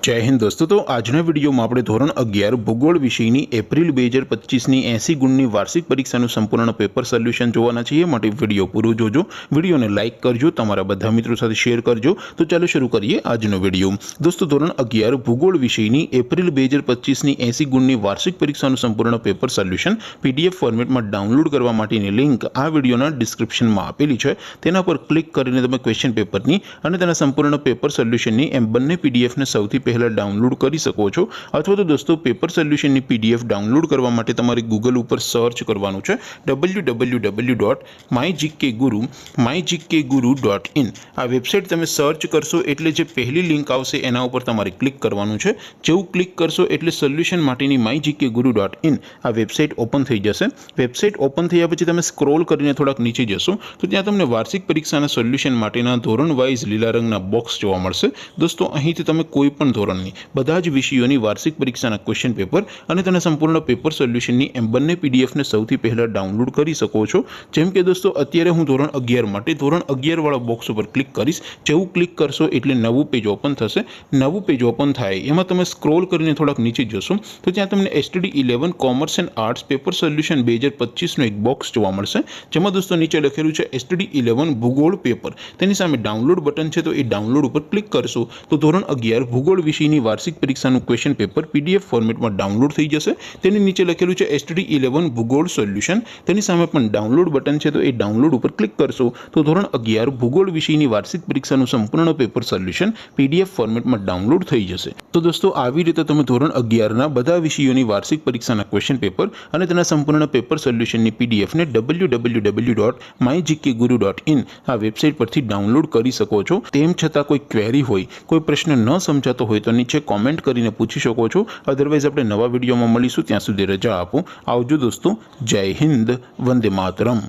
जय हिंद दोस्तों। तो આજના વિડીયોમાં આપણે ધોરણ 11 ભૂગોળ વિષયની એપ્રિલ 2025ની 80 ગુણની વાર્ષિક પરીક્ષાનું સંપૂર્ણ પેપર સોલ્યુશન જોવાના છીએ। માટે વિડીયો પૂરો જોજો, વિડીયોને લાઇક કરજો, તમારા બધા મિત્રો સાથે શેર કરજો। તો ચાલો શરૂ કરીએ આજનો વિડીયો। દોસ્તો ધોરણ 11 ભૂગોળ વિષયની એપ્રિલ 2025ની 80 ગુણની વાર્ષિક પરીક્ષાનું સંપૂર્ણ પેપર સોલ્યુશન પીડીએફ ફોર્મેટમાં ડાઉનલોડ કરવા માટેની લિંક આ વિડીયોના ડિસ્ક્રિપ્શનમાં આપેલી છે। તેના પર ક્લિક કરીને તમે ક્વેશ્ચન પેપરની અને તેના સંપૂર્ણ પેપર સોલ્યુશનની એમ બંને પીડીએફને સૌથી पहला डाउनलॉड કરી શકો છો। अथवा तो दोस्तों पेपर सोल्यूशनની पीडीएफ डाउनलॉड करवा माटे तमारे गूगल पर सर्च करवानुं छे www.mygkguru.in। आ वेबसाइट तमे सर्च करशो एटले जे पहली लिंक आवशे एना उपर तमारे क्लिक करवानुं छे। जेवुं क्लिक करशो एटले सोल्यूशन माटेनी mygkguru.in आ वेबसाइट ओपन थई जशे। वेबसाइट ओपन थया पछी तमे स्क्रॉल करीने थोड़ाक नीचे जशो तो त्यां तमने वार्षिक परीक्षाना सोल्यूशन माटेना धोरण वाइज लीला रंगना बॉक्स जोवा मळशे। दोस्तों અહીંથી તમે કોઈ પણ ધોરણની બધા જ વિષયોની વાર્ષિક પરીક્ષાના ક્વેશ્ચન પેપર અને તેના સંપૂર્ણ પેપર સોલ્યુશનની એમ બંને પીડીએફને સૌથી પહેલા ડાઉનલોડ કરી શકો છો। જેમ કે દોસ્તો અત્યારે હું ધોરણ 11 માટે ધોરણ 11 વાળા બોક્સ ઉપર ક્લિક કરીશ। જેવું ક્લિક કરશો એટલે નવું પેજ ઓપન થશે। નવું પેજ ઓપન થાય એમાં તમે સ્ક્રોલ કરીને થોડાક નીચે જશો તો ત્યાં તમને STD 11 commerce and arts paper solution 2025 નો એક બોક્સ જોવા મળશે। જેમાં દોસ્તો નીચે લખેલું છે STD 11 ભૂગોળ પેપર। તેની સામે ડાઉનલોડ બટન છે તો એ ડાઉનલોડ ઉપર ક્લિક કરશો તો ધોરણ 11 ભૂગોળ વિષયની વાર્ષિક પરીક્ષાનું ક્વેશ્ચન પેપર પીડીએફ ફોર્મેટમાં ડાઉનલોડ થઈ જશે। તેની નીચે લખેલું છે STD 11 ભૂગોળ સોલ્યુશન। તેની સામે પણ ડાઉનલોડ બટન છે તો એ ડાઉનલોડ ઉપર ક્લિક કરશો તો ધોરણ 11 ભૂગોળ વિષયની વાર્ષિક પરીક્ષાનું સંપૂર્ણ પેપર સોલ્યુશન પીડીએફ ફોર્મેટમાં ડાઉનલોડ થઈ જશે। તો દોસ્તો આવી રીતે તમે ધોરણ 11 ના બધા વિષયોની વાર્ષિક પરીક્ષાના ક્વેશ્ચન પેપર અને તેના સંપૂર્ણ પેપર સોલ્યુશનની પીડીએફને www.mygkguru.in આ વેબસાઇટ પરથી ડાઉનલોડ કરી શકો છો। તેમ છતાં કોઈ ક્વેરી હોય, કોઈ પ્રશ્ન ન સમજાતો હોય તો નીચે कॉमेंट કરીને પૂછી શકો છો। અધરવાઇઝ આપણે નવા વિડીયોમાં મળીશું, ત્યાં સુધી રજા આપો। આવજો દોસ્તો। જય હિન્દ, વંદે માતરમ।